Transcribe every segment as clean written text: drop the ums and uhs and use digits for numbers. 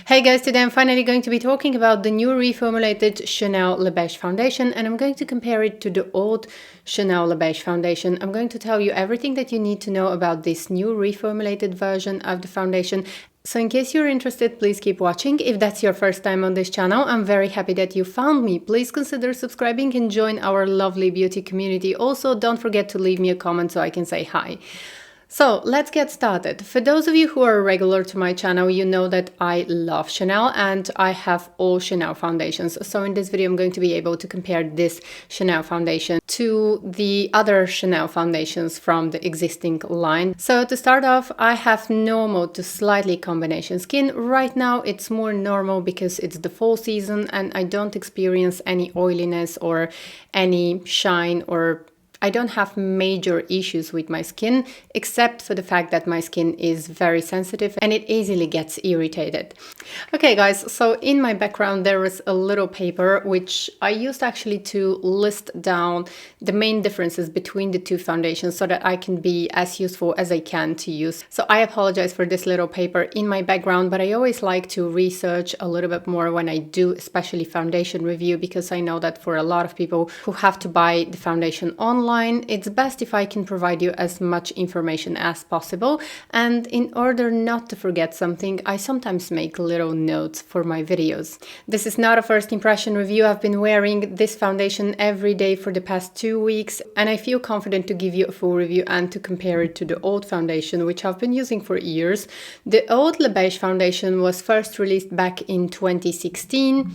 Hey guys, today I'm finally going to be talking about the new reformulated Chanel Les Beiges foundation, and I'm going to compare it to the old Chanel Les Beiges foundation. I'm going to tell you everything that you need to know about this new reformulated version of the foundation. So in case you're interested, please keep watching. If that's your first time on this channel, I'm very happy that you found me. Please consider subscribing and join our lovely beauty community. Also, don't forget to leave me a comment so I can say hi. So let's get started. For those of you who are regular to my channel, you know that I love Chanel and I have all Chanel foundations. So in this video, I'm going to be able to compare this Chanel foundation to the other Chanel foundations from the existing line. So to start off, I have normal to slightly combination skin. Right now, it's more normal because it's the fall season and I don't experience any oiliness or any shine, or I don't have major issues with my skin, except for the fact that my skin is very sensitive and it easily gets irritated. Okay guys, so in my background there was a little paper which I used actually to list down the main differences between the two foundations so that I can be as useful as I can to use. So I apologize for this little paper in my background, but I always like to research a little bit more when I do especially foundation review, because I know that for a lot of people who have to buy the foundation online, it's best if I can provide you as much information as possible. And in order not to forget something, I sometimes make little notes for my videos. This is not a first impression review. I've been wearing this foundation every day for the past 2 weeks, and I feel confident to give you a full review and to compare it to the old foundation, which I've been using for years. The old Les Beiges foundation was first released back in 2016.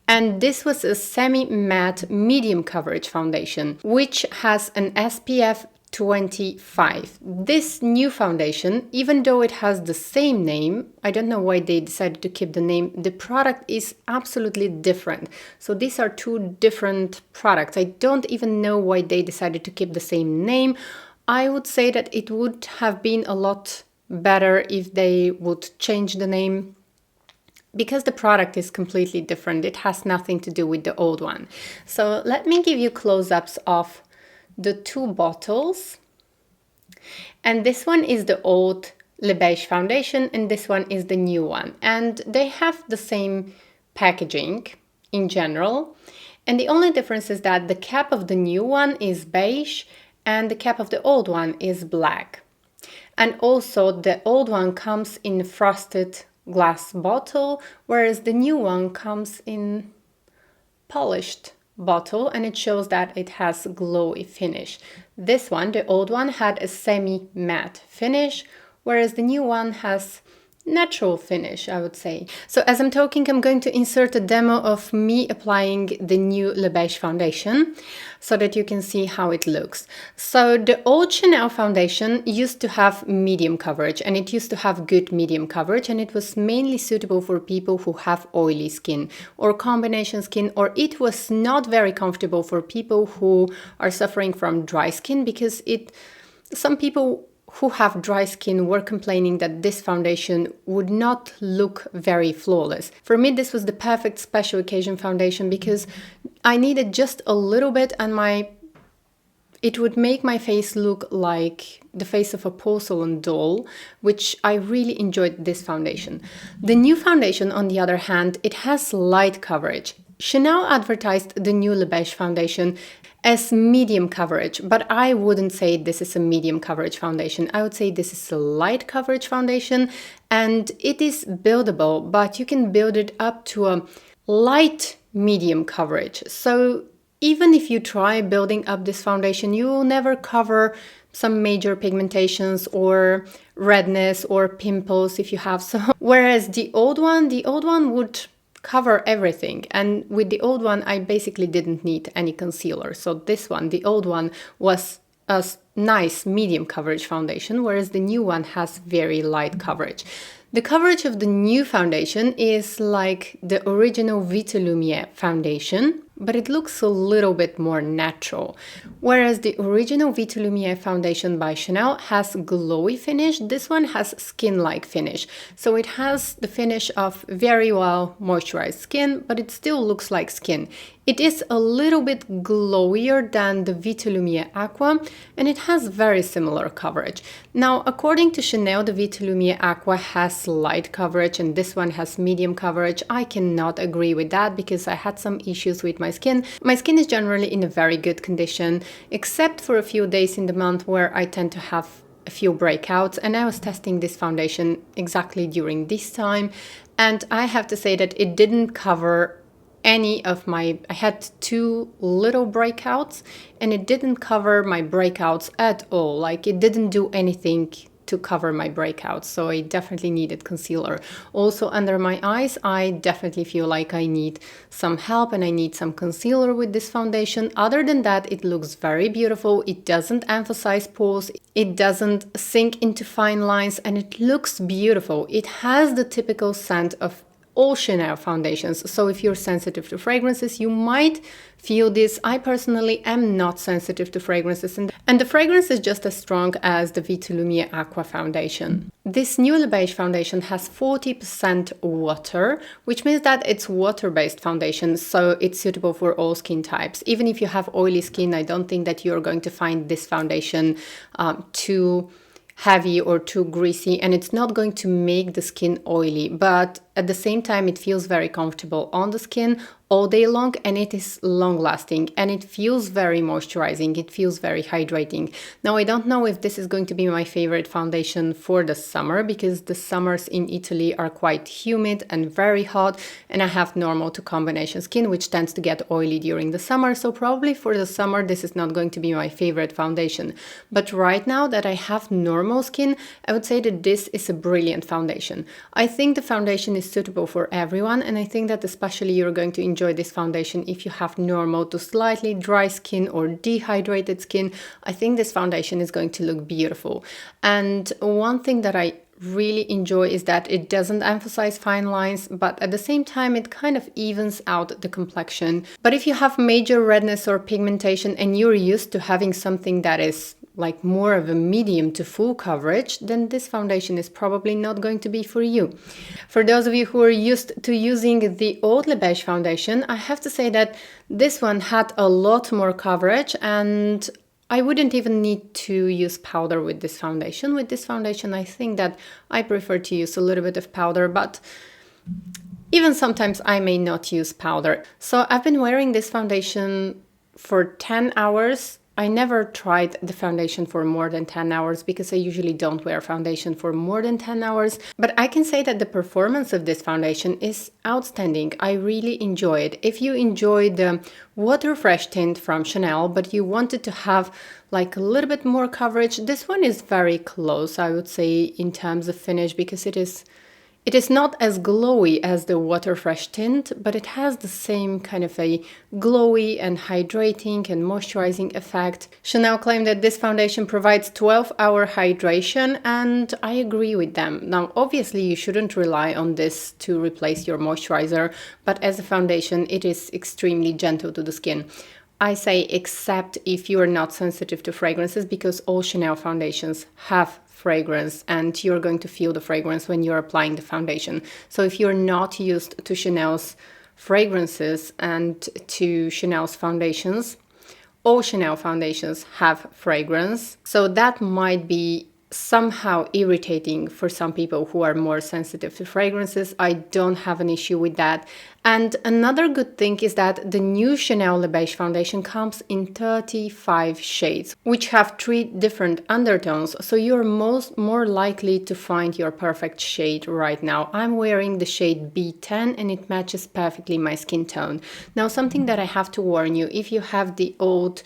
And this was a semi-matte medium coverage foundation, which has an SPF 25. This new foundation, even though it has the same name, I don't know why they decided to keep the name, the product is absolutely different. So these are two different products. I don't even know why they decided to keep the same name. I would say that it would have been a lot better if they would change the name, because the product is completely different. It has nothing to do with the old one. So let me give you close-ups of the two bottles. And this one is the old Les Beiges foundation and this one is the new one. And they have the same packaging in general. And the only difference is that the cap of the new one is beige and the cap of the old one is black. And also the old one comes in frosted glass bottle, whereas the new one comes in polished bottle, and it shows that it has glowy finish. This one, the old one, had a semi-matte finish, whereas the new one has natural finish, I would say. So as I'm talking, I'm going to insert a demo of me applying the new Les Beiges foundation so that you can see how it looks. So the old Chanel foundation used to have medium coverage, and it used to have good medium coverage, and it was mainly suitable for people who have oily skin or combination skin, or it was not very comfortable for people who are suffering from dry skin, because some people who have dry skin were complaining that this foundation would not look very flawless. For me, this was the perfect special occasion foundation because I needed just a little bit and it would make my face look like the face of a porcelain doll, which I really enjoyed this foundation. The new foundation, on the other hand, it has light coverage. Chanel advertised the new Les Beiges foundation as medium coverage, but I wouldn't say this is a medium coverage foundation. I would say this is a light coverage foundation, and it is buildable, but you can build it up to a light medium coverage. So even if you try building up this foundation, you will never cover some major pigmentations or redness or pimples if you have some. Whereas the old one would cover everything, and with the old one I basically didn't need any concealer. So this one, the old one, was a nice medium coverage foundation, whereas the new one has very light coverage. The coverage of the new foundation is like the original Vitalumia foundation, but it looks a little bit more natural. Whereas the original Vitalumia foundation by Chanel has glowy finish, this one has skin-like finish. So it has the finish of very well moisturized skin, but it still looks like skin. It is a little bit glowier than the Vitalumia Aqua, and it has very similar coverage. Now, according to Chanel, the Vitalumia Aqua has light coverage and this one has medium coverage. I cannot agree with that because I had some issues with my skin. My skin is generally in a very good condition, except for a few days in the month where I tend to have a few breakouts, and I was testing this foundation exactly during this time, and I have to say that it didn't cover any of my, I had 2 little breakouts and it didn't cover my breakouts at all. Like, it didn't do anything to cover my breakouts, so I definitely needed concealer. Also under my eyes, I definitely feel like I need some help and I need some concealer with this foundation. Other than that, it looks very beautiful. It doesn't emphasize pores, it doesn't sink into fine lines, and it looks beautiful. It has the typical scent of all Chanel foundations, so if you're sensitive to fragrances, you might feel this. I personally am not sensitive to fragrances, and the fragrance is just as strong as the Vitalumia Aqua foundation. This new Les Beiges foundation has 40% water, which means that it's water-based foundation, so it's suitable for all skin types. Even if you have oily skin, I don't think that you're going to find this foundation too heavy or too greasy, and it's not going to make the skin oily, but at the same time it feels very comfortable on the skin all day long, and it is long lasting, and it feels very moisturizing, it feels very hydrating. Now, I don't know if this is going to be my favorite foundation for the summer, because the summers in Italy are quite humid and very hot, and I have normal to combination skin, which tends to get oily during the summer, so probably for the summer this is not going to be my favorite foundation. But right now that I have normal skin, I would say that this is a brilliant foundation. I think the foundation is suitable for everyone, and I think that especially you're going to enjoy this foundation if you have normal to slightly dry skin or dehydrated skin. I think this foundation is going to look beautiful. And one thing that I really enjoy is that it doesn't emphasize fine lines, but at the same time it kind of evens out the complexion. But if you have major redness or pigmentation and you're used to having something that is like more of a medium to full coverage, then this foundation is probably not going to be for you. For those of you who are used to using the old Les Beiges foundation, I have to say that this one had a lot more coverage, and I wouldn't even need to use powder with this foundation. With this foundation, I think that I prefer to use a little bit of powder, but even sometimes I may not use powder. So I've been wearing this foundation for 10 hours. I never tried the foundation for more than 10 hours because I usually don't wear foundation for more than 10 hours. But I can say that the performance of this foundation is outstanding. I really enjoy it. If you enjoy the Water Fresh tint from Chanel, but you wanted to have like a little bit more coverage, this one is very close, I would say, in terms of finish, because it is not as glowy as the Water Fresh tint, but it has the same kind of a glowy and hydrating and moisturizing effect. Chanel claimed that this foundation provides 12-hour hydration, and I agree with them. Now, obviously, you shouldn't rely on this to replace your moisturizer, but as a foundation, it is extremely gentle to the skin. I say except if you are not sensitive to fragrances, because all Chanel foundations have fragrance and you're going to feel the fragrance when you're applying the foundation. So if you're not used to Chanel's fragrances and to Chanel's foundations, all Chanel foundations have fragrance. So that might be somehow irritating for some people who are more sensitive to fragrances. I don't have an issue with that. And another good thing is that the new Chanel Les Beiges foundation comes in 35 shades, which have 3 different undertones, so you're more likely to find your perfect shade right now. I'm wearing the shade B10 and it matches perfectly my skin tone. Now, something that I have to warn you, if you have the old,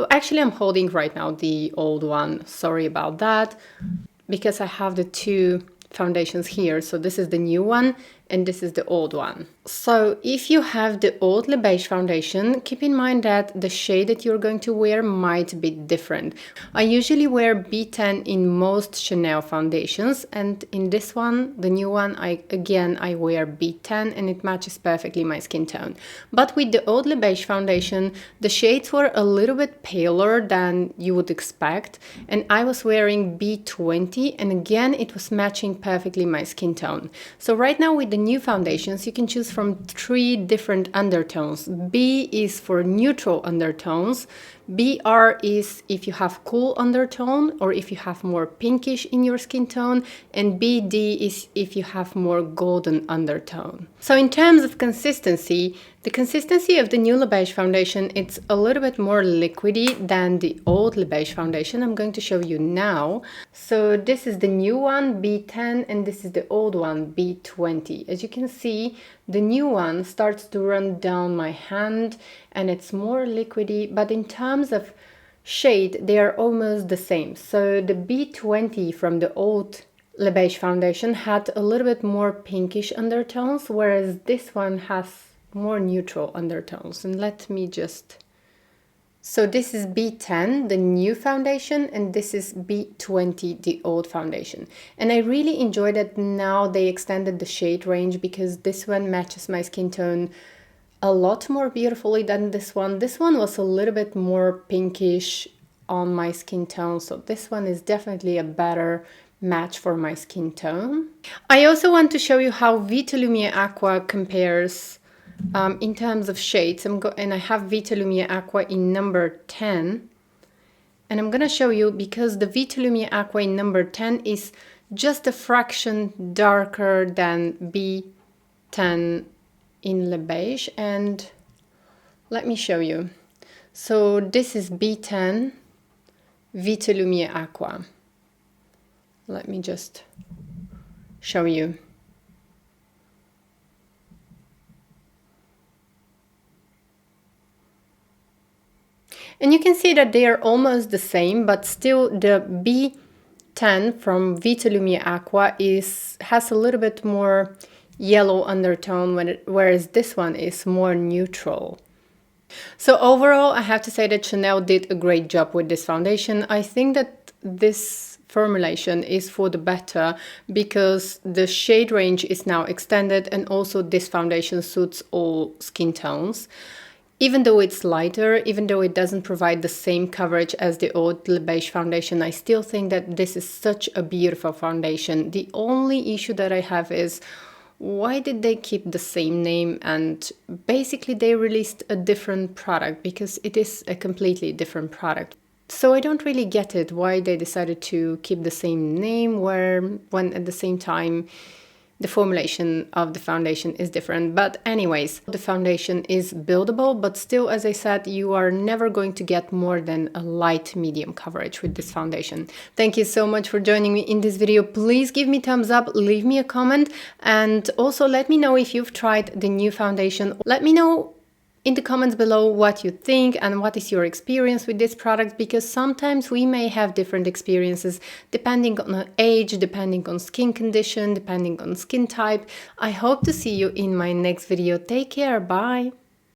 actually I'm holding right now the old one, sorry about that, because I have the 2 foundations here. So this is the new one and this is the old one. So if you have the old Les Beiges foundation, keep in mind that the shade that you're going to wear might be different. I usually wear B10 in most Chanel foundations, and in this one, the new one, I wear B10 and it matches perfectly my skin tone. But with the old Les Beiges foundation, the shades were a little bit paler than you would expect, and I was wearing B20, and again, it was matching perfectly my skin tone. So right now with the new foundations, you can choose from 3 different undertones. B is for neutral undertones. BR is if you have cool undertone or if you have more pinkish in your skin tone, and BD is if you have more golden undertone. So in terms of consistency, the consistency of the new Les Beiges foundation, it's a little bit more liquidy than the old Les Beiges foundation. I'm going to show you now. So this is the new one, B10, and this is the old one, B20. As you can see, the new one starts to run down my hand and it's more liquidy, but in terms of shade, they are almost the same. So the B20 from the old Les Beiges foundation had a little bit more pinkish undertones, whereas this one has more neutral undertones. And let me just... So this is B10, the new foundation, and this is B20, the old foundation. And I really enjoy that now they extended the shade range, because this one matches my skin tone a lot more beautifully than this one. This one was a little bit more pinkish on my skin tone, so this one is definitely a better match for my skin tone. I also want to show you how Vitalumia Aqua compares in terms of shades. And I have Vitalumia Aqua in number 10, and I'm gonna show you, because the Vitalumia Aqua in number 10 is just a fraction darker than B10 in Les Beiges. And let me show you. So this is B10 Vitalumia Aqua. Let me just show you. And you can see that they are almost the same, but still the B10 from Vitalumia Aqua has a little bit more yellow undertone, whereas this one is more neutral. So overall, I have to say that Chanel did a great job with this foundation. I think that this formulation is for the better, because the shade range is now extended, and also this foundation suits all skin tones. Even though it's lighter, even though it doesn't provide the same coverage as the old Les Beiges foundation, I still think that this is such a beautiful foundation. The only issue that I have is, why did they keep the same name? And basically they released a different product, because it is a completely different product. So I don't really get it, why they decided to keep the same name when at the same time the formulation of the foundation is different. But anyways, the foundation is buildable, but still, as I said, you are never going to get more than a light medium coverage with this foundation. Thank you so much for joining me in this video. Please give me thumbs up, leave me a comment, and also let me know if you've tried the new foundation. Let me know in the comments below what you think and what is your experience with this product, because sometimes we may have different experiences depending on age, depending on skin condition, depending on skin type. I hope to see you in my next video. Take care, bye!